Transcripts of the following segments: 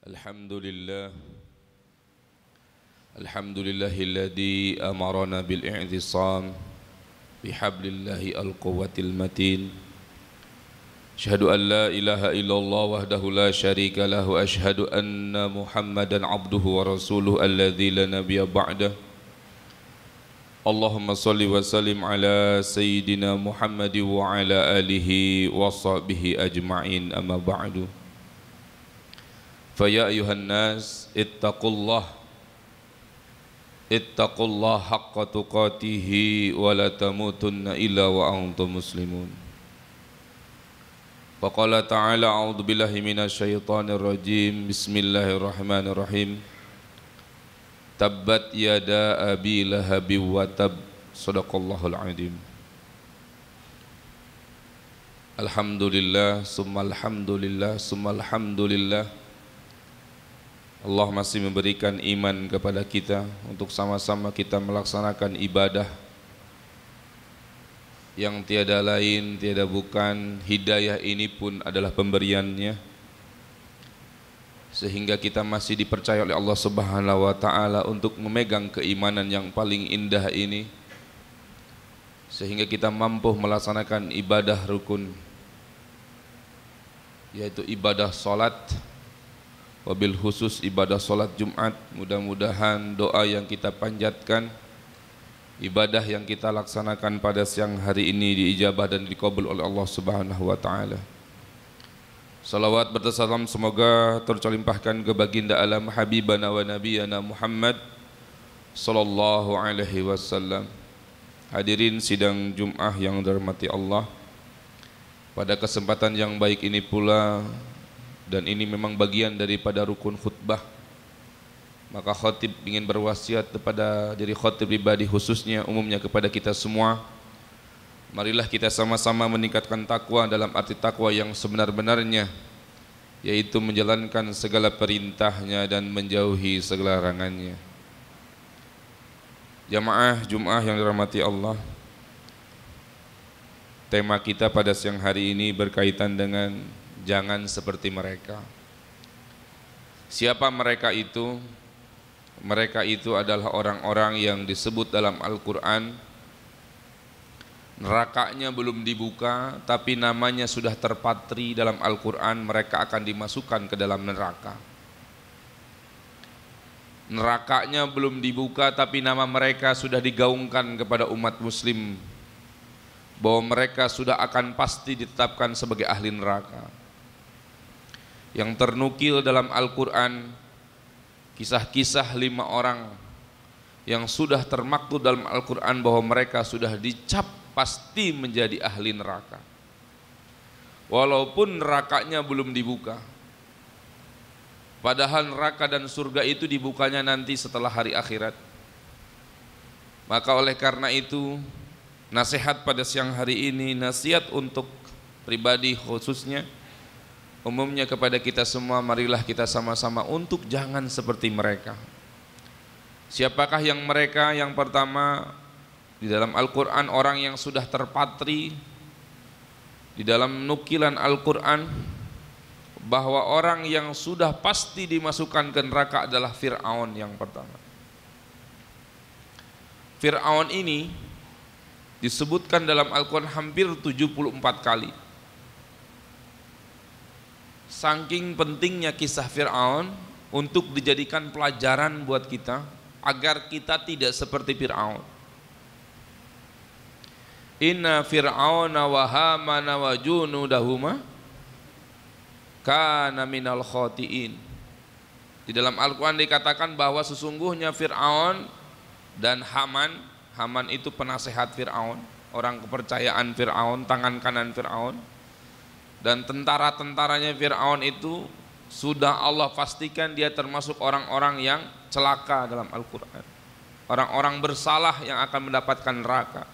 Alhamdulillah Alhamdulillahilladzi amarana bil i'tisam bihablillahi al-quwwatil matin. Asyhadu an la ilaha illallah wahdahu la syarika lahu, asyhadu anna Muhammadan abduhu wa rasuluhu alladzi la nabiyya ba'dah. Allahumma salli wa sallim ala sayyidina Muhammad wa ala alihi wa sahbihi ajma'in, amma ba'du. Fa ya ayuhan nas ittaqullah haqqa tuqatihi wa la tamutunna illa wa antum muslimun. Wa qala ta'ala a'udzu billahi minasy syaithanir rajim. Bismillahirrahmanirrahim. Tabbat yada abi lahabi wa tab. Shadaqallahul azim. Alhamdulillah summa alhamdulillah summa alhamdulillah. Allah masih memberikan iman kepada kita untuk sama-sama kita melaksanakan ibadah yang tiada lain, tiada bukan, hidayah ini pun adalah pemberiannya, sehingga kita masih dipercaya oleh Allah Subhanahu wa ta'ala untuk memegang keimanan yang paling indah ini, sehingga kita mampu melaksanakan ibadah rukun, yaitu ibadah salat, wabil khusus ibadah salat Jumat. Mudah-mudahan doa yang kita panjatkan, ibadah yang kita laksanakan pada siang hari ini diijabah dan dikabul oleh Allah Subhanahu wa ta'ala. Salawat bertasalam semoga tercolimpahkan ke baginda alam habibana wa nabiyana Muhammad sallallahu alaihi wasallam. Hadirin sidang Jum'ah yang dirahmati Allah, pada kesempatan yang baik ini pula, dan ini memang bagian daripada rukun khutbah, maka khatib ingin berwasiat kepada diri khatib pribadi khususnya, umumnya kepada kita semua. Marilah kita sama-sama meningkatkan takwa dalam arti takwa yang sebenar-benarnya, yaitu menjalankan segala perintahnya dan menjauhi segala larangannya. Jamaah Jum'ah yang dirahmati Allah, tema kita pada siang hari ini berkaitan dengan jangan seperti mereka. Siapa mereka itu? Mereka itu adalah orang-orang yang disebut dalam Al-Quran nerakanya belum dibuka, tapi namanya sudah terpatri dalam Al-Quran. Mereka akan dimasukkan ke dalam neraka. Nerakanya belum dibuka, tapi nama mereka sudah digaungkan kepada umat muslim, bahwa mereka sudah akan pasti ditetapkan sebagai ahli neraka. Yang ternukil dalam Al-Quran, kisah-kisah 5 orang yang sudah termaktub dalam Al-Quran bahwa mereka sudah dicap pasti menjadi ahli neraka, walaupun nerakanya belum dibuka. Padahal neraka dan surga itu dibukanya nanti setelah hari akhirat. Maka oleh karena itu, nasihat pada siang hari ini, nasihat untuk pribadi khususnya, umumnya kepada kita semua, marilah kita sama-sama untuk jangan seperti mereka. Siapakah yang mereka? Yang pertama, di dalam Al-Quran orang yang sudah terpatri di dalam nukilan Al-Quran bahwa orang yang sudah pasti dimasukkan ke neraka adalah Fir'aun yang pertama. Fir'aun ini disebutkan dalam Al-Quran hampir 74 kali. Saking pentingnya kisah Fir'aun untuk dijadikan pelajaran buat kita, agar kita tidak seperti Fir'aun. Inna Fir'auna wa Hamana wa junudahuma kana minal khati'in. Di dalam Al-Quran dikatakan bahwa sesungguhnya Fir'aun dan Haman itu penasehat Fir'aun, orang kepercayaan Fir'aun, tangan kanan Fir'aun. Dan tentara-tentaranya Fir'aun itu sudah Allah pastikan dia termasuk orang-orang yang celaka dalam Al-Quran, orang-orang bersalah yang akan mendapatkan neraka.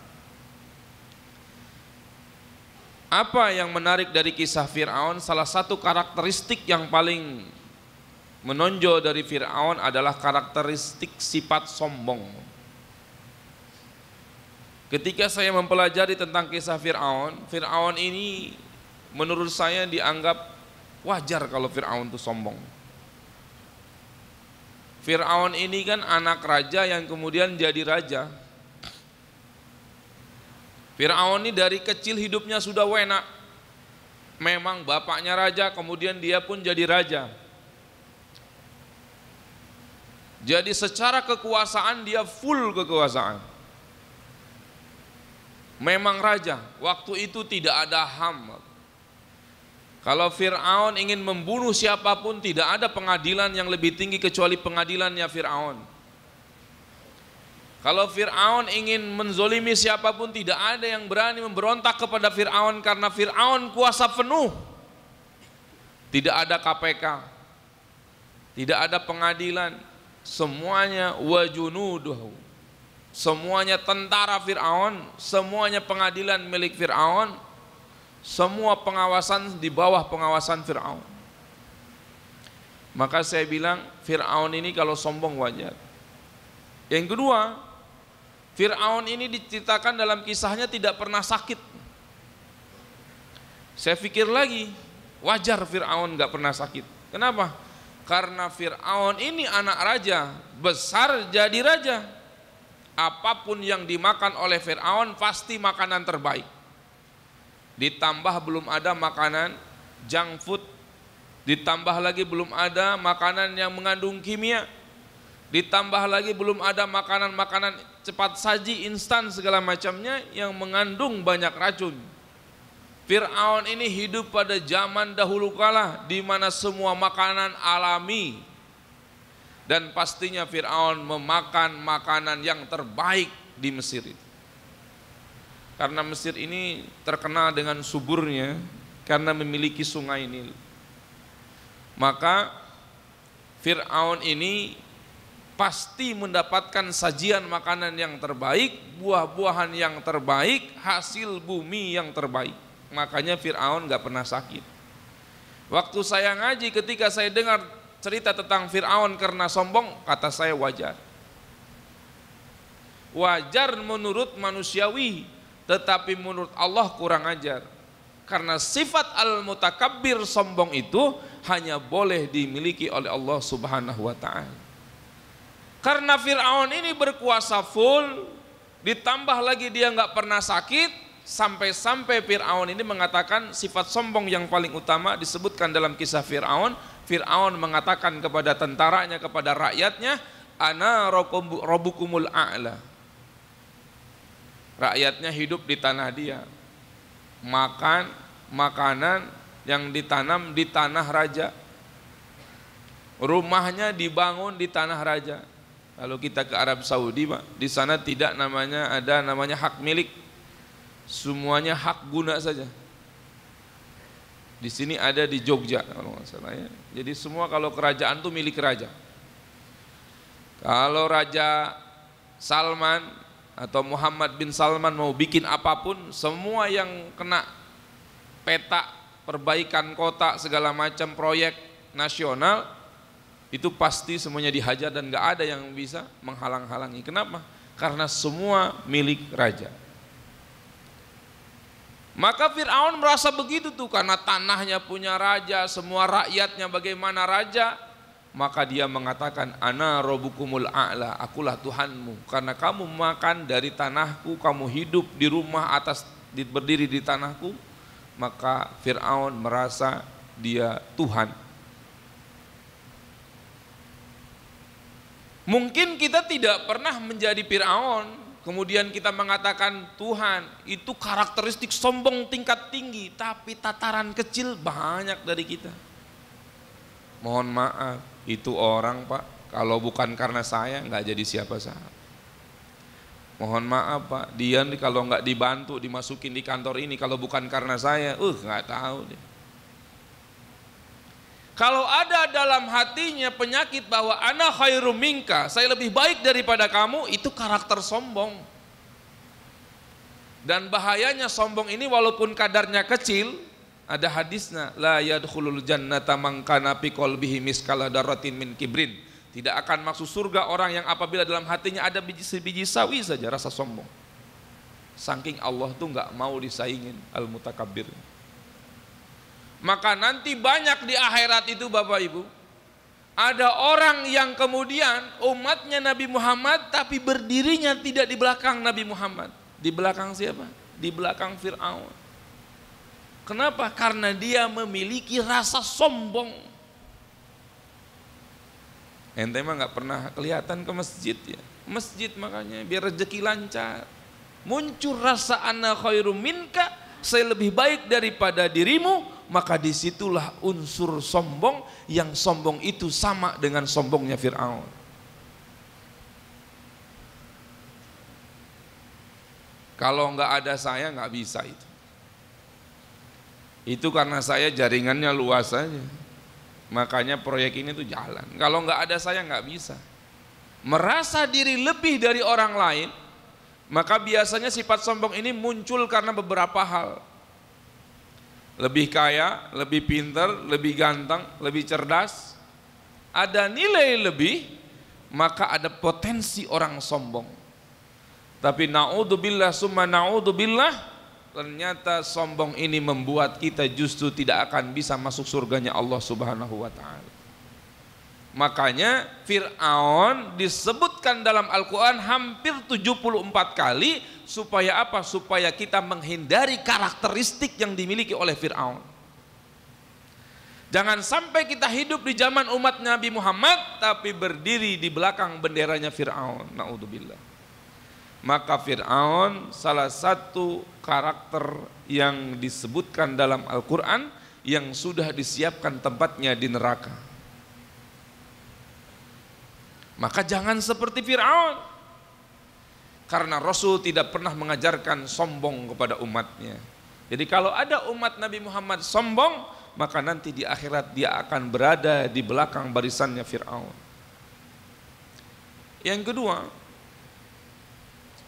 Apa yang menarik dari kisah Fir'aun? Salah satu karakteristik yang paling menonjol dari Fir'aun adalah karakteristik sifat sombong. Ketika saya mempelajari tentang kisah Fir'aun, Fir'aun ini menurut saya dianggap wajar kalau Fir'aun itu sombong. Fir'aun ini kan anak raja yang kemudian jadi raja. Fir'aun ini dari kecil hidupnya sudah enak. Memang bapaknya raja, kemudian dia pun jadi raja. Jadi secara kekuasaan dia full kekuasaan. Memang raja, waktu itu tidak ada HAM. Kalau Fir'aun ingin membunuh siapapun, tidak ada pengadilan yang lebih tinggi kecuali pengadilannya Fir'aun. Kalau Fir'aun ingin menzolimi siapapun, tidak ada yang berani memberontak kepada Fir'aun, karena Fir'aun kuasa penuh. Tidak ada KPK, tidak ada pengadilan, semuanya wajunuduhu, semuanya tentara Fir'aun, semuanya pengadilan milik Fir'aun, semua pengawasan di bawah pengawasan Fir'aun. Maka saya bilang Fir'aun ini kalau sombong wajar. Yang kedua, Fir'aun ini diceritakan dalam kisahnya tidak pernah sakit. Saya pikir lagi, wajar Fir'aun gak pernah sakit. Kenapa? Karena Fir'aun ini anak raja, besar jadi raja. Apapun yang dimakan oleh Fir'aun pasti makanan terbaik. Ditambah belum ada makanan junk food, ditambah lagi belum ada makanan yang mengandung kimia, ditambah lagi belum ada makanan-makanan cepat saji, instan segala macamnya yang mengandung banyak racun. Fir'aun ini hidup pada zaman dahulu kala di mana semua makanan alami, dan pastinya Fir'aun memakan makanan yang terbaik di Mesir itu. Karena Mesir ini terkenal dengan suburnya, karena memiliki sungai Nil. Maka Fir'aun ini pasti mendapatkan sajian makanan yang terbaik, buah-buahan yang terbaik, hasil bumi yang terbaik. Makanya Fir'aun gak pernah sakit. Waktu saya ngaji, ketika saya dengar cerita tentang Fir'aun karena sombong, kata saya wajar. Wajar menurut manusiawi, tetapi menurut Allah kurang ajar. Karena sifat al-mutakabbir, sombong itu hanya boleh dimiliki oleh Allah Subhanahu wa ta'ala. Karena Fir'aun ini berkuasa full, ditambah lagi dia nggak pernah sakit, sampai-sampai Fir'aun ini mengatakan sifat sombong yang paling utama disebutkan dalam kisah Fir'aun. Fir'aun mengatakan kepada tentaranya, kepada rakyatnya, ana rabbukumul a'la. Rakyatnya hidup di tanah dia, makan makanan yang ditanam di tanah raja, rumahnya dibangun di tanah raja. Kalau kita ke Arab Saudi, Pak, di sana tidak ada namanya hak milik, semuanya hak guna saja. Di sini ada di Jogja kalau nggak salah ya. Jadi semua kalau kerajaan itu milik raja. Kalau Raja Salman atau Muhammad bin Salman mau bikin apapun, semua yang kena peta perbaikan kota segala macam proyek nasional itu pasti semuanya dihajar dan gak ada yang bisa menghalang-halangi. Kenapa? Karena semua milik raja. Maka Fir'aun merasa begitu tuh, karena tanahnya punya raja, semua rakyatnya bagaimana raja. Maka dia mengatakan, ana rabbukumul a'la, akulah Tuhanmu. Karena kamu makan dari tanahku, kamu hidup di rumah atas, berdiri di tanahku. Maka Fir'aun merasa dia Tuhan. Mungkin kita tidak pernah menjadi Fir'aun, kemudian kita mengatakan Tuhan. Itu karakteristik sombong tingkat tinggi, tapi tataran kecil banyak dari kita. Mohon maaf, itu orang, Pak, kalau bukan karena saya nggak jadi siapa-siapa. Mohon maaf, Pak, dia kalau nggak dibantu dimasukin di kantor ini, kalau bukan karena saya, nggak tahu deh. Kalau ada dalam hatinya penyakit bahwa ana khairum minka, saya lebih baik daripada kamu, itu karakter sombong. Dan bahayanya sombong ini walaupun kadarnya kecil, ada hadisnya, la yadkhulul jannata man kana fi qalbihi miskala darratin min kibrin. Tidak akan masuk surga orang yang apabila dalam hatinya ada biji sawi saja rasa sombong. Saking Allah tuh nggak mau disaingin al-mutakabbir. Maka nanti banyak di akhirat itu Bapak Ibu, Ada orang yang kemudian umatnya Nabi Muhammad tapi berdirinya tidak di belakang Nabi Muhammad. Di belakang siapa? Di belakang Fir'aun. Kenapa? Karena dia memiliki rasa sombong. Ente mah nggak pernah kelihatan ke masjid ya. Masjid makanya biar rezeki lancar. Muncul rasa ana khairum minka, saya lebih baik daripada dirimu, maka disitulah unsur sombong, yang sombong itu sama dengan sombongnya Fir'aun. Kalau nggak ada saya nggak bisa itu. Itu karena saya jaringannya luas saja, makanya proyek ini tuh jalan. Kalau nggak ada saya nggak bisa. Merasa diri lebih dari orang lain, maka biasanya sifat sombong ini muncul karena beberapa hal. Lebih kaya, lebih pintar, lebih ganteng, lebih cerdas, ada nilai lebih, maka ada potensi orang sombong. Tapi na'udzubillah summa na'udzubillah, ternyata sombong ini membuat kita justru tidak akan bisa masuk surganya Allah Subhanahu wa ta'ala. Makanya Fir'aun disebutkan dalam Al-Quran hampir 74 kali. Supaya apa? Supaya kita menghindari karakteristik yang dimiliki oleh Fir'aun. Jangan sampai kita hidup di zaman umat Nabi Muhammad tapi berdiri di belakang benderanya Fir'aun. Na'udzubillah. Maka Fir'aun salah satu karakter yang disebutkan dalam Al-Quran yang sudah disiapkan tempatnya di neraka. Maka jangan seperti Fir'aun. Karena Rasul tidak pernah mengajarkan sombong kepada umatnya. Jadi kalau ada umat Nabi Muhammad sombong, maka nanti di akhirat dia akan berada di belakang barisannya Fir'aun. Yang kedua,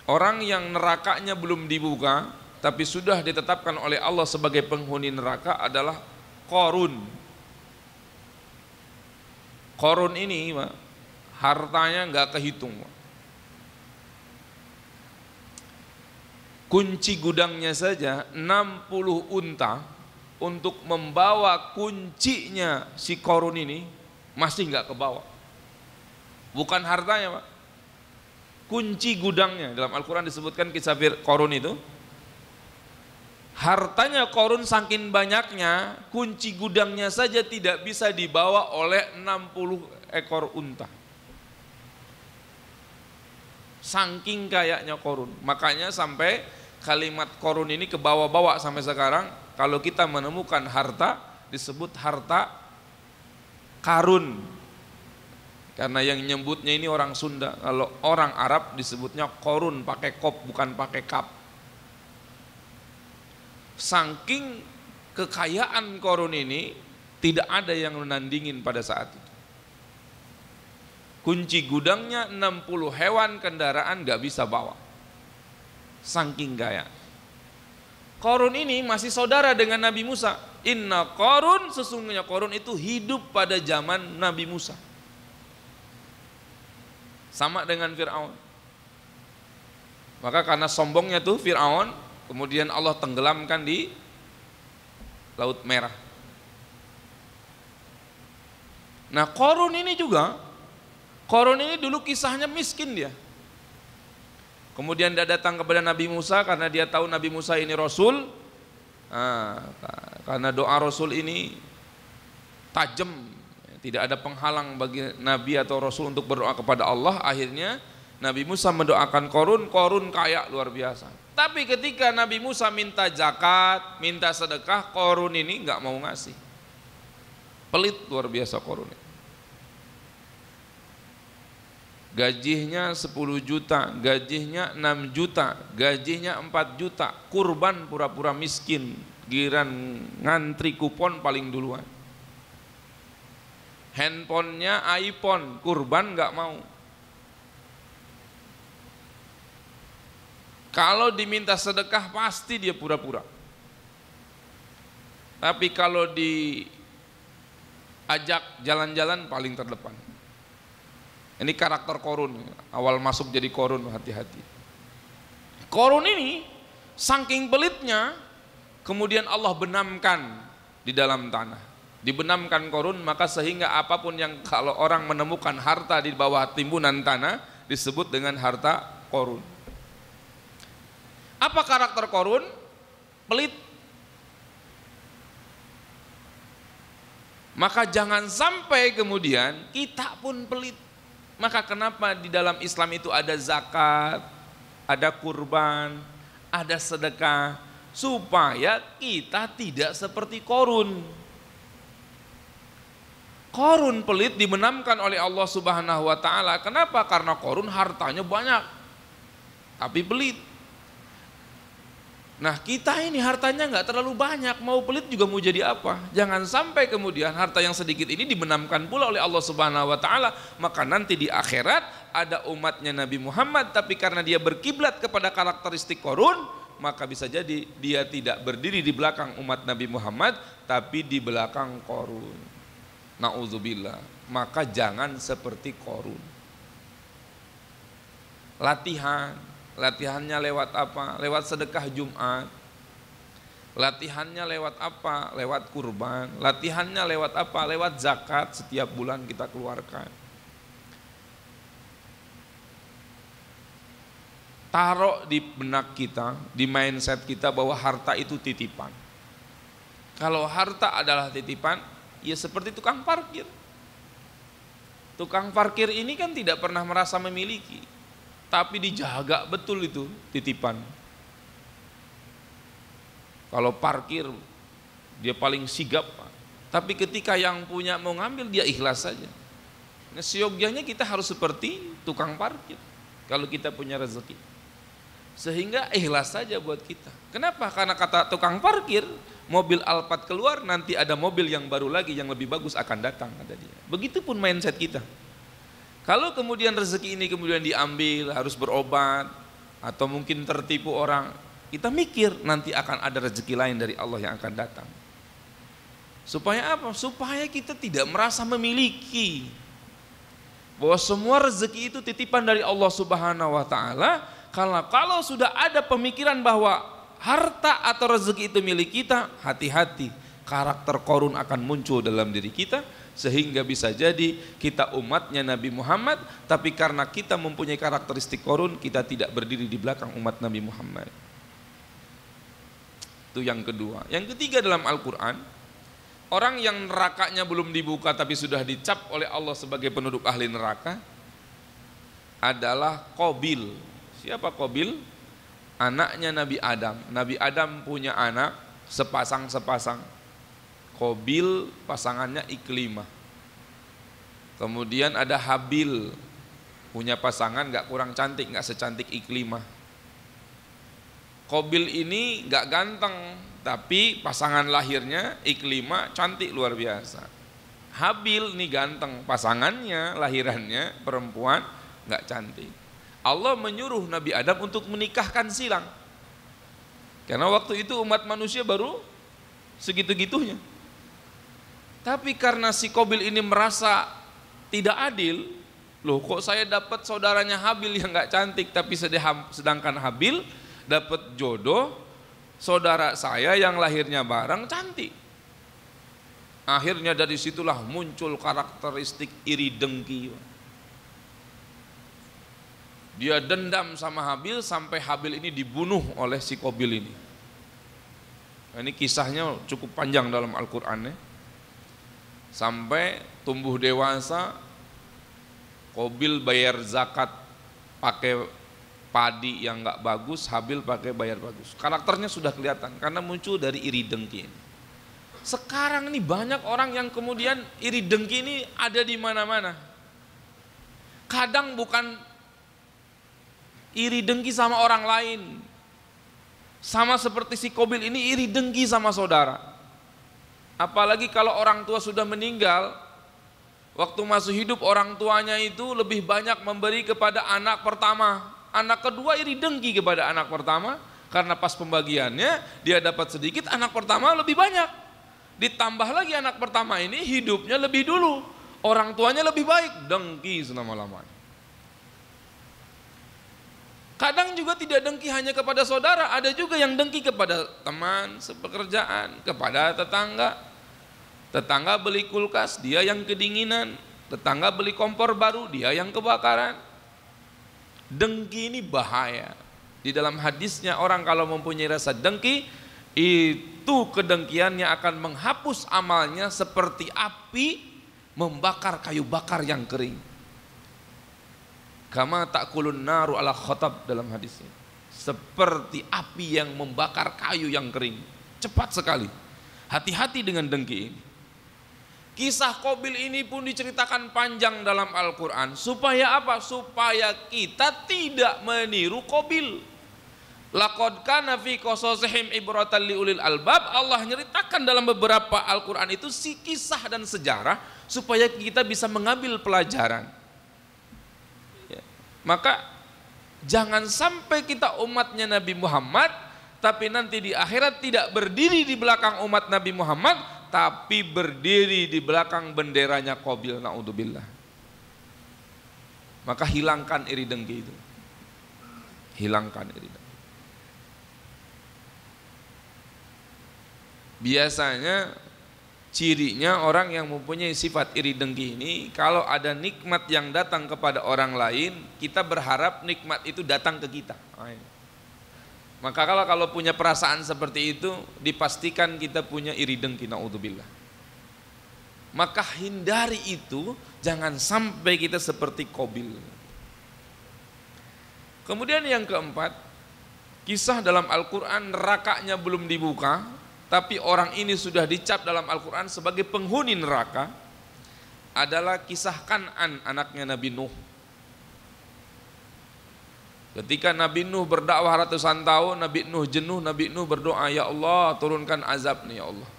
orang yang nerakanya belum dibuka tapi sudah ditetapkan oleh Allah sebagai penghuni neraka adalah Qarun. Qarun ini hartanya nggak kehitung. Kunci gudangnya saja 60 unta untuk membawa kuncinya si Qarun ini masih nggak kebawa. Bukan hartanya, Pak. Kunci gudangnya, dalam Al-Quran disebutkan kisah Qarun itu. Hartanya Qarun saking banyaknya, kunci gudangnya saja tidak bisa dibawa oleh 60 ekor unta. Saking kayaknya Qarun. Makanya sampai kalimat Qarun ini ke bawah-bawah sampai sekarang. Kalau kita menemukan harta, disebut harta karun. Karena yang nyebutnya ini orang Sunda. Kalau orang Arab disebutnya Qarun, pakai kop bukan pakai kap. Saking kekayaan Qarun ini, tidak ada yang menandingin pada saat itu. Kunci gudangnya 60 hewan kendaraan gak bisa bawa. Saking kaya. Qarun ini masih saudara dengan Nabi Musa. Inna Qarun, sesungguhnya Qarun itu hidup pada zaman Nabi Musa. Sama dengan Fir'aun. Maka karena sombongnya tuh Fir'aun, kemudian Allah tenggelamkan di Laut Merah. Nah Qarun ini juga, Qarun ini dulu kisahnya miskin dia. Kemudian dia datang kepada Nabi Musa karena dia tahu Nabi Musa ini Rasul. Karena doa Rasul ini tajam, tidak ada penghalang bagi Nabi atau Rasul untuk berdoa kepada Allah. Akhirnya Nabi Musa mendoakan Qarun. Qarun kaya luar biasa. Tapi ketika Nabi Musa minta zakat, minta sedekah, Qarun ini nggak mau ngasih. Pelit luar biasa Qarun ini. Gajinya 10 juta, gajinya 6 juta, gajinya 4 juta, kurban pura-pura miskin, giran ngantri kupon paling duluan. Handphonenya iPhone, kurban nggak mau. Kalau diminta sedekah pasti dia pura-pura. Tapi kalau diajak jalan-jalan paling terdepan. Ini karakter Qarun, awal masuk jadi Qarun, hati-hati. Qarun ini saking pelitnya, kemudian Allah benamkan di dalam tanah. Dibenamkan korun, maka sehingga apapun yang kalau orang menemukan harta di bawah timbunan tanah disebut dengan harta korun. Apa karakter korun? Pelit. Maka jangan sampai kemudian kita pun pelit. Maka kenapa di dalam Islam itu ada zakat, ada kurban, ada sedekah, supaya kita tidak seperti korun. Korun pelit dibenamkan oleh Allah Subhanahu wa taala. Kenapa? Karena korun hartanya banyak, tapi pelit. Nah, kita ini hartanya nggak terlalu banyak, mau pelit juga mau jadi apa? Jangan sampai kemudian harta yang sedikit ini dibenamkan pula oleh Allah Subhanahu wa taala, maka nanti di akhirat ada umatnya Nabi Muhammad, tapi karena dia berkiblat kepada karakteristik korun, maka bisa jadi dia tidak berdiri di belakang umat Nabi Muhammad, tapi di belakang korun. Nauzubillah. Maka jangan seperti korun. Latihannya lewat apa? Lewat sedekah Jumat. Latihannya lewat apa? Lewat kurban. Latihannya lewat apa? Lewat zakat setiap bulan kita keluarkan. Taruh di benak kita, di mindset kita bahwa harta itu titipan. Kalau harta adalah titipan, ya seperti tukang parkir. Tukang parkir ini kan tidak pernah merasa memiliki, tapi dijaga betul itu titipan. Kalau parkir dia paling sigap, tapi ketika yang punya mau ngambil dia ikhlas saja. Nah, seyogyanya kita harus seperti tukang parkir kalau kita punya rezeki, sehingga ikhlas saja buat kita. Kenapa? Karena kata tukang parkir, mobil Alphard keluar, nanti ada mobil yang baru lagi yang lebih bagus akan datang, kata dia. Begitupun mindset kita. Kalau kemudian rezeki ini kemudian diambil, harus berobat, atau mungkin tertipu orang, kita mikir nanti akan ada rezeki lain dari Allah yang akan datang. Supaya apa? Supaya kita tidak merasa memiliki. Bahwa semua rezeki itu titipan dari Allah Subhanahu wa taala. Karena kalau sudah ada pemikiran bahwa harta atau rezeki itu milik kita, hati-hati, karakter korun akan muncul dalam diri kita, sehingga bisa jadi kita umatnya Nabi Muhammad, tapi karena kita mempunyai karakteristik korun, kita tidak berdiri di belakang umat Nabi Muhammad. Itu yang kedua. Yang ketiga dalam Al-Quran, orang yang nerakanya belum dibuka tapi sudah dicap oleh Allah sebagai penduduk ahli neraka adalah Qabil. Siapa Qabil? Anaknya Nabi Adam. Nabi Adam punya anak sepasang-sepasang. Qabil pasangannya Iklimah. Kemudian ada Habil, punya pasangan gak kurang cantik, gak secantik Iklimah. Qabil ini gak ganteng, tapi pasangan lahirnya Iklimah cantik luar biasa. Habil ini ganteng, pasangannya lahirannya perempuan gak cantik. Allah menyuruh Nabi Adam untuk menikahkan silang. Karena waktu itu umat manusia baru segitu-gitunya. Tapi karena si Qabil ini merasa tidak adil, loh kok saya dapat saudaranya Habil yang gak cantik, tapi sedangkan Habil dapat jodoh saudara saya yang lahirnya bareng cantik. Akhirnya dari situlah muncul karakteristik iri dengki. Dia dendam sama Habil sampai Habil ini dibunuh oleh si Qabil ini. Nah, ini kisahnya cukup panjang dalam Al-Quran ya. Sampai tumbuh dewasa, Qabil bayar zakat pakai padi yang nggak bagus, Habil pakai bayar bagus. Karakternya sudah kelihatan karena muncul dari iri dengki ini. Sekarang ini banyak orang yang kemudian iri dengki ini ada di mana-mana. Kadang bukan iri dengki sama orang lain, sama seperti si Qabil ini iri dengki sama saudara. Apalagi kalau orang tua sudah meninggal, waktu masih hidup orang tuanya itu lebih banyak memberi kepada anak pertama, anak kedua iri dengki kepada anak pertama, karena pas pembagiannya dia dapat sedikit, anak pertama lebih banyak. Ditambah lagi anak pertama ini hidupnya lebih dulu, orang tuanya lebih baik, dengki selama-lamanya. Kadang juga tidak dengki hanya kepada saudara, ada juga yang dengki kepada teman sepekerjaan, kepada tetangga. Tetangga beli kulkas, dia yang kedinginan. Tetangga beli kompor baru, dia yang kebakaran. Dengki ini bahaya. Di dalam hadisnya, orang kalau mempunyai rasa dengki, itu kedengkiannya akan menghapus amalnya seperti api membakar kayu bakar yang kering. Kama ta'kulun naru ala khatab, dalam hadisnya. Seperti api yang membakar kayu yang kering. Cepat sekali. Hati-hati dengan dengki ini. Kisah Qabil ini pun diceritakan panjang dalam Al-Quran. Supaya apa? Supaya kita tidak meniru Qabil. Laqad kana fi qasasihim ibratan liulil albab. Allah nyeritakan dalam beberapa Al-Quran itu si kisah dan sejarah supaya kita bisa mengambil pelajaran. Ya. Maka jangan sampai kita umatnya Nabi Muhammad, tapi nanti di akhirat tidak berdiri di belakang umat Nabi Muhammad, tapi berdiri di belakang benderanya Qabil, naudzubillah. Maka hilangkan iri dengki itu. Hilangkan iri dengki. Biasanya cirinya orang yang mempunyai sifat iri dengki ini, kalau ada nikmat yang datang kepada orang lain, kita berharap nikmat itu datang ke kita. Maka kalau punya perasaan seperti itu, dipastikan kita punya iri dengki, naudzubillah. Maka hindari itu, jangan sampai kita seperti Qabil. Kemudian yang keempat, kisah dalam Al-Quran nerakanya belum dibuka, tapi orang ini sudah dicap dalam Al-Quran sebagai penghuni neraka, adalah kisah Kan'an, anaknya Nabi Nuh. Ketika Nabi Nuh berdakwah ratusan tahun, Nabi Nuh jenuh, Nabi Nuh berdoa, ya Allah turunkan azab nih ya Allah.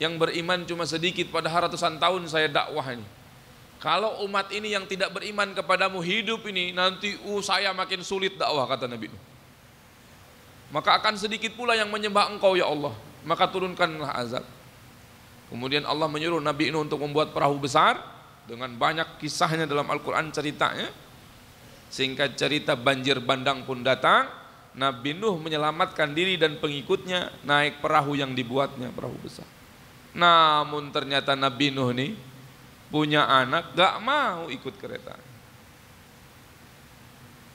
Yang beriman cuma sedikit, pada ratusan tahun saya dakwah ini. Kalau umat ini yang tidak beriman kepadamu hidup ini, nanti saya makin sulit dakwah, kata Nabi Nuh. Maka akan sedikit pula yang menyembah engkau ya Allah, maka turunkanlah azab. Kemudian Allah menyuruh Nabi Nuh untuk membuat perahu besar, dengan banyak kisahnya dalam Al-Quran ceritanya. Singkat cerita, banjir bandang pun datang. Nabi Nuh menyelamatkan diri dan pengikutnya naik perahu yang dibuatnya, perahu besar. Namun ternyata Nabi Nuh nih punya anak, gak mau ikut kereta.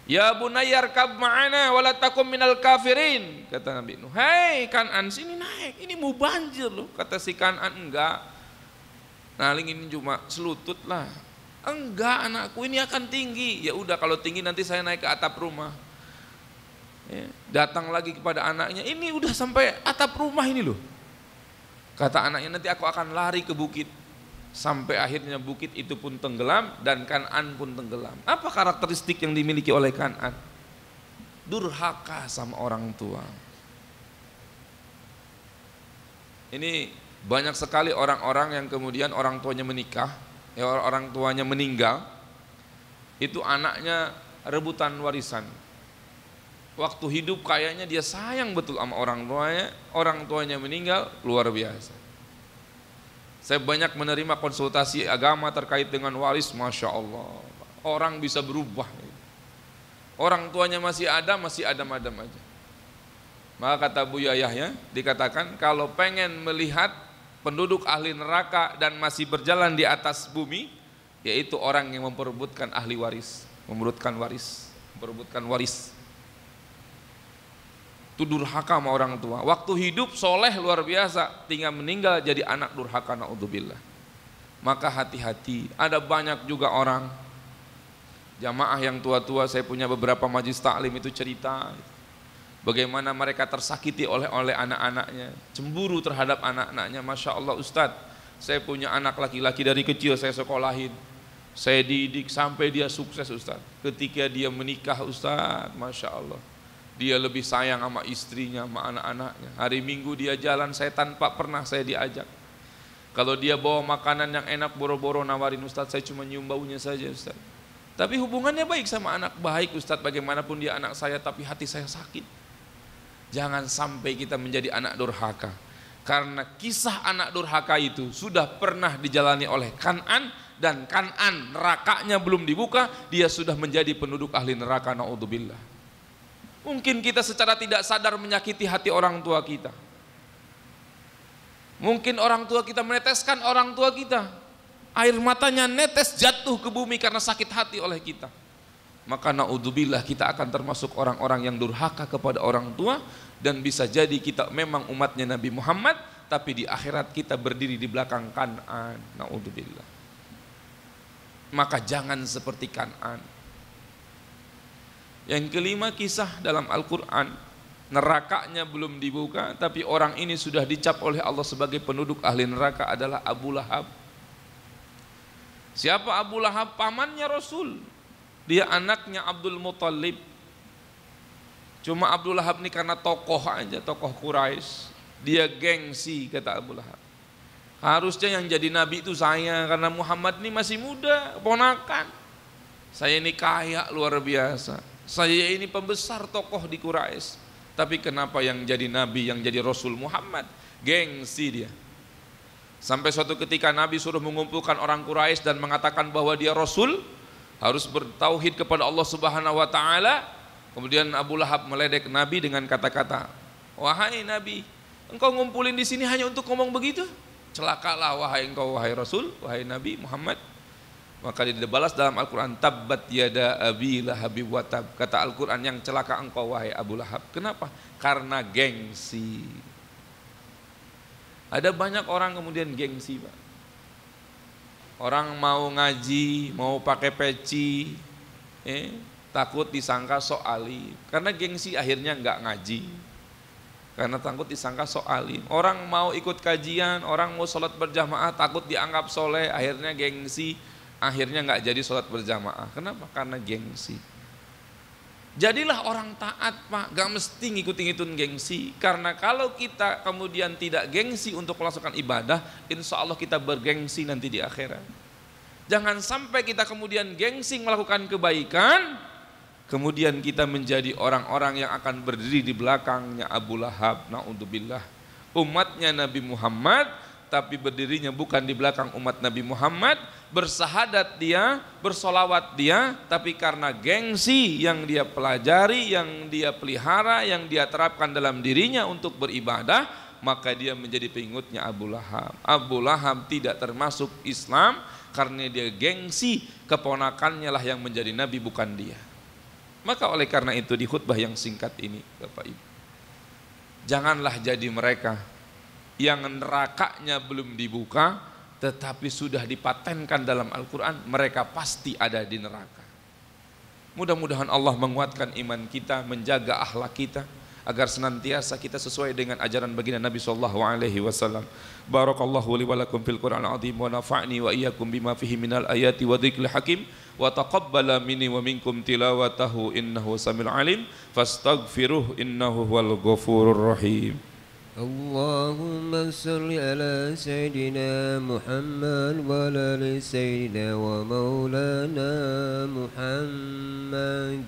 Ya bunayyar kab ma'ana wala takum minal kafirin, kata Nabi Nuh. Hei Kan'an, sini naik, ini mau banjir loh. Kata si Kan'an, enggak, naling ini cuma selutut lah. Enggak, anakku ini akan tinggi. Ya udah, kalau tinggi nanti saya naik ke atap rumah. Ya, datang lagi kepada anaknya, ini udah sampai atap rumah ini loh. Kata anaknya, nanti aku akan lari ke bukit. Sampai akhirnya bukit itu pun tenggelam dan Kan'an pun tenggelam. Apa karakteristik yang dimiliki oleh Kan'an? Durhaka sama orang tua. Ini banyak sekali orang-orang yang kemudian orang tuanya menikah, ya orang tuanya meninggal, itu anaknya rebutan warisan. Waktu hidup kayaknya dia sayang betul sama orang tuanya meninggal, luar biasa. Saya banyak menerima konsultasi agama terkait dengan waris, Masya Allah, orang bisa berubah. Orang tuanya masih adam-adam aja. Maka kata Buya Yahya, dikatakan kalau pengen melihat penduduk ahli neraka dan masih berjalan di atas bumi, yaitu orang yang memperebutkan ahli waris, memperebutkan waris. Itu durhaka sama orang tua. Waktu hidup soleh luar biasa, tinggal meninggal jadi anak durhaka, naudzubillah. Maka hati-hati. Ada banyak juga orang jamaah yang tua-tua, saya punya beberapa majlis taklim itu cerita bagaimana mereka tersakiti oleh anak-anaknya, cemburu terhadap anak-anaknya. Masya Allah Ustadz, saya punya anak laki-laki dari kecil saya sekolahin, saya didik sampai dia sukses Ustadz. Ketika dia menikah Ustadz, Masya Allah, dia lebih sayang sama istrinya, sama anak-anaknya. Hari Minggu dia jalan, saya tanpa pernah saya diajak. Kalau dia bawa makanan yang enak, boro-boro nawarin, Ustadz saya cuma nyium baunya saja Ustadz. Tapi hubungannya baik sama anak, baik Ustadz, bagaimanapun dia anak saya, tapi hati saya sakit. Jangan sampai kita menjadi anak durhaka. Karena kisah anak durhaka itu sudah pernah dijalani oleh Kan'an, dan Kan'an nerakanya belum dibuka, dia sudah menjadi penduduk ahli neraka, naudzubillah. Mungkin kita secara tidak sadar menyakiti hati orang tua kita. Mungkin orang tua kita meneteskan orang tua kita, air matanya netes jatuh ke bumi karena sakit hati oleh kita. Maka naudzubillah kita akan termasuk orang-orang yang durhaka kepada orang tua, dan bisa jadi kita memang umatnya Nabi Muhammad, tapi di akhirat kita berdiri di belakang Kan'an. Naudzubillah. Maka jangan seperti Kan'an. Yang kelima, kisah dalam Al-Quran, nerakanya belum dibuka, tapi orang ini sudah dicap oleh Allah sebagai penduduk ahli neraka, adalah Abu Lahab. Siapa Abu Lahab? Pamannya Rasul. Dia anaknya Abdul Muttalib. Cuma Abu Lahab ini karena tokoh aja, tokoh Quraisy, dia gengsi, kata Abu Lahab. Harusnya yang jadi nabi itu saya, karena Muhammad ini masih muda, ponakan. Saya ini kaya luar biasa. Saya ini pembesar tokoh di Quraisy. Tapi kenapa yang jadi nabi, yang jadi Rasul Muhammad? Gengsi dia. Sampai suatu ketika Nabi suruh mengumpulkan orang Quraisy dan mengatakan bahwa dia Rasul, harus bertauhid kepada Allah Subhanahu wa taala. Kemudian Abu Lahab meledek Nabi dengan kata-kata, "Wahai Nabi, engkau ngumpulin di sini hanya untuk ngomong begitu? Celakalah wahai engkau, wahai Rasul, wahai Nabi Muhammad." Maka dibalas dalam Al-Quran, "Tabbat yada abi lahabi wa tab." Kata Al-Quran, yang celaka engkau wahai Abu Lahab. Kenapa? Karena gengsi. Ada banyak orang kemudian gengsi, Pak. Orang mau ngaji, mau pakai peci, takut disangka sok alim. Karena gengsi akhirnya enggak ngaji. Karena takut disangka sok alim. Orang mau ikut kajian, orang mau sholat berjamaah, takut dianggap soleh, akhirnya gengsi, akhirnya enggak jadi sholat berjamaah. Kenapa? Karena gengsi. Jadilah orang taat, Pak, gak mesti ngikut-ngikutun gengsi. Karena kalau kita kemudian tidak gengsi untuk melaksanakan ibadah, insya Allah kita bergengsi nanti di akhirat. Jangan sampai kita kemudian gengsi melakukan kebaikan, kemudian kita menjadi orang-orang yang akan berdiri di belakangnya Abu Lahab. Na'udzubillah. Umatnya Nabi Muhammad, tapi berdirinya bukan di belakang umat Nabi Muhammad, bersahadat dia, bersolawat dia, tapi karena gengsi yang dia pelajari, yang dia pelihara, yang dia terapkan dalam dirinya untuk beribadah, maka dia menjadi pengikutnya Abu Lahab. Abu Lahab tidak termasuk Islam karena dia gengsi, keponakannya lah yang menjadi nabi, bukan dia. Maka oleh karena itu di khutbah yang singkat ini, Bapak Ibu, janganlah jadi mereka yang nerakanya belum dibuka, tetapi sudah dipatenkan dalam Al-Quran, mereka pasti ada di neraka. Mudah-mudahan Allah menguatkan iman kita, menjaga akhlak kita, agar senantiasa kita sesuai dengan ajaran baginda Nabi SAW. Barakallahu li wa lakum fil Qur'an al-azim, wa nafa'ni wa iyyakum bima fihi minal ayati wa dzikril hakim, wa taqabbala minni wa minkum tilawatahu innahu samil alim, fastaghfiruh innahu huwal ghafurur rahim. اللهم صل على سيدنا محمد وعلى آل سيدنا ومولانا محمد.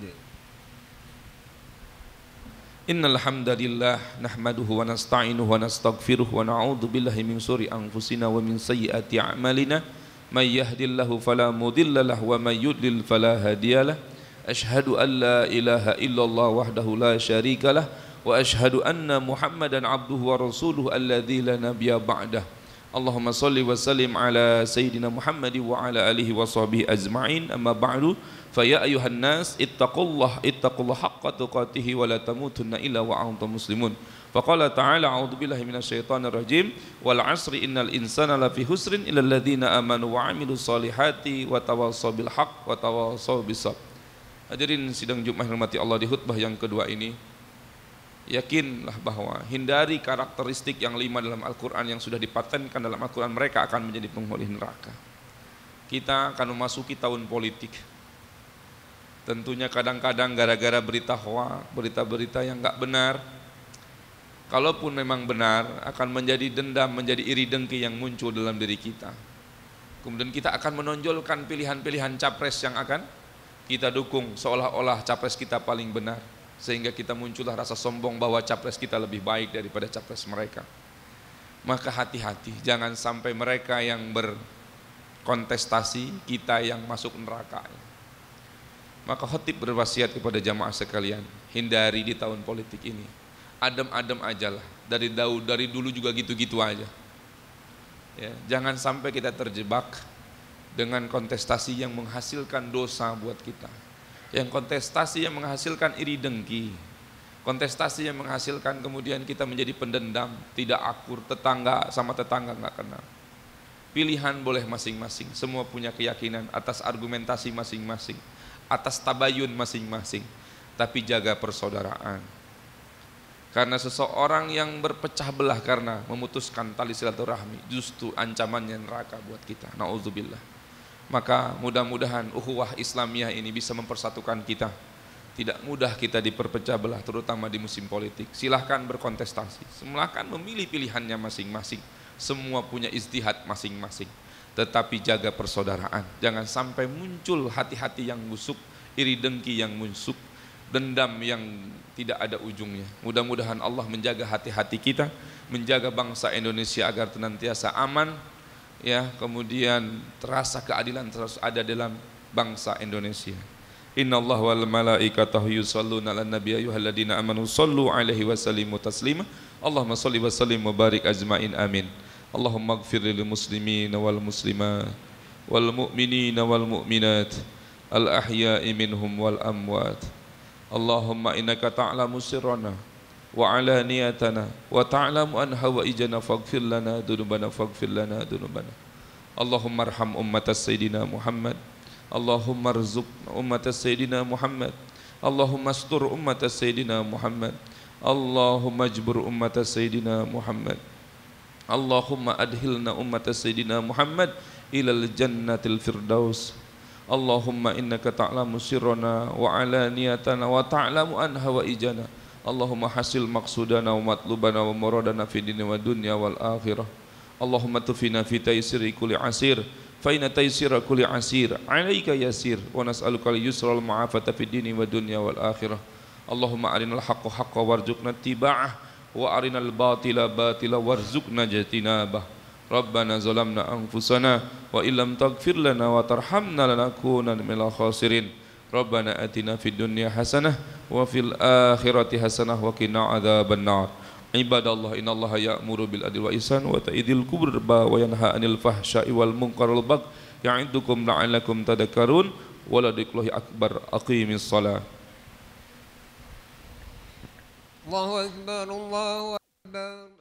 Innal hamdalillah nahmaduhu wa nasta'inuhu wa nastaghfiruh wa na'udzu billahi min shururi anfusina wa min sayyiati a'malina. May yahdihillahu fala mudilla lahu wa may yudlil fala hadiyalah. Asyhadu an la ilaha illallah wahdahu la syarika lah, wa ashhadu anna Muhammadan abduhu wa rasuluhu alladzi la nabiyya ba'dah. Allahumma salli wa sallim ala sayyidina Muhammad wa ala alihi wa sahbihi ajma'in. Amma ba'du, fa ya ayyuhan nas ittaqullah haqqa tuqatih wa la tamutunna illa wa antum muslimun. Fa qala ta'ala a'udzu billahi minasyaitonir rajim, wal 'asri innal insana lafi husrin illal ladzina amanu wa 'amilus solihati wa tawassaw bil haqq wa tawassaw bis sabr. Hadirin sidang Jumat hormati Allah, di khutbah yang kedua ini, yakinlah bahwa hindari karakteristik yang 5 dalam Al-Quran yang sudah dipatenkan dalam Al-Quran, mereka akan menjadi penghuni neraka. Kita akan memasuki tahun politik. Tentunya kadang-kadang gara-gara berita hoax, berita-berita yang enggak benar, kalaupun memang benar, akan menjadi dendam, menjadi iri dengki yang muncul dalam diri kita. Kemudian kita akan menonjolkan pilihan-pilihan capres yang akan kita dukung, seolah-olah capres kita paling benar, sehingga kita muncullah rasa sombong bahwa capres kita lebih baik daripada capres mereka. Maka hati-hati, jangan sampai mereka yang berkontestasi, kita yang masuk neraka. Maka khatib berwasiat kepada jamaah sekalian, hindari di tahun politik ini, adem-adem aja lah. Dari dulu juga gitu-gitu aja. Ya, jangan sampai kita terjebak dengan kontestasi yang menghasilkan dosa buat kita. Yang kontestasi yang menghasilkan iri dengki. Kontestasi yang menghasilkan kemudian kita menjadi pendendam, tidak akur, tetangga sama tetangga nggak kenal. Pilihan boleh masing-masing, semua punya keyakinan atas argumentasi masing-masing, atas tabayun masing-masing, tapi jaga persaudaraan. Karena seseorang yang berpecah belah karena memutuskan tali silaturahmi, justru ancamannya neraka buat kita. Nauzubillah. Maka mudah-mudahan ukhuwah Islamiyah ini bisa mempersatukan kita. Tidak mudah kita diperpecah belah, terutama di musim politik. Silahkan berkontestasi, silahkan memilih pilihannya masing-masing. Semua punya ijtihad masing-masing. Tetapi jaga persaudaraan. Jangan sampai muncul hati-hati yang busuk, iri dengki yang busuk, dendam yang tidak ada ujungnya. Mudah-mudahan Allah menjaga hati-hati kita, menjaga bangsa Indonesia agar senantiasa aman, ya, kemudian terasa keadilan terus ada dalam bangsa Indonesia. Innallaha wal malaikatahu yusholluna 'alan nabi ayyuhalladzina amanu shollu 'alaihi wa sallimu taslima. Allahumma sholli wa sallim wa barik ajmain amin. Allahumma ighfir lil muslimina wal muslimat wal mu'minina wal mu'minat al ahya'i minhum wal amwat. Allahumma innaka ta'lamu sirrana wa alaniyatana wa ta'lamu an hawaijana faghfir lana dhunubana. Allahumma arham ummatas sayyidina Muhammad. Allahumma arzuq ummatas sayyidina Muhammad. Allahumma astur ummatas sayyidina Muhammad. Allahumma ajbur ummatas sayyidina Muhammad. Allahumma adhilna ummatas sayyidina Muhammad ilal jannatil firdaus. Allahumma innaka ta'lamu sirrana wa alaniyatana wa ta'lamu an hawaijana. Allahumma hasil maqsudana wa matlubana wa muradana fi dini wa dunya wal akhirah. Allahumma tufina fi taysiri kulli asir fa inna taysira kulli asir alaika yasir wa nas'aluka al-yusra wal ma'afata fi dini wa dunya wal akhirah. Allahumma arinal haqqa haqqan warzuqna ittiba'ah wa arinal batila batila warzuqna jatinabah. Rabbana zalamna anfusana wa illam taghfir lana wa tarhamna lanakunanna minal khasirin. Rabbana atina fid dunya hasanah wa fil akhirati hasanah wa qina adzabannar. Ibadallah, innallaha ya'muru bil adli wa ihsan wa ta'idil qurba wa yanha 'anil fahsya'i wal munkari wal baghi ya'idukum la'allakum tadhakkarun. Wa la dzikrullahi akbar. Aqimis shalah. Allahu akbar, Allahu akbar.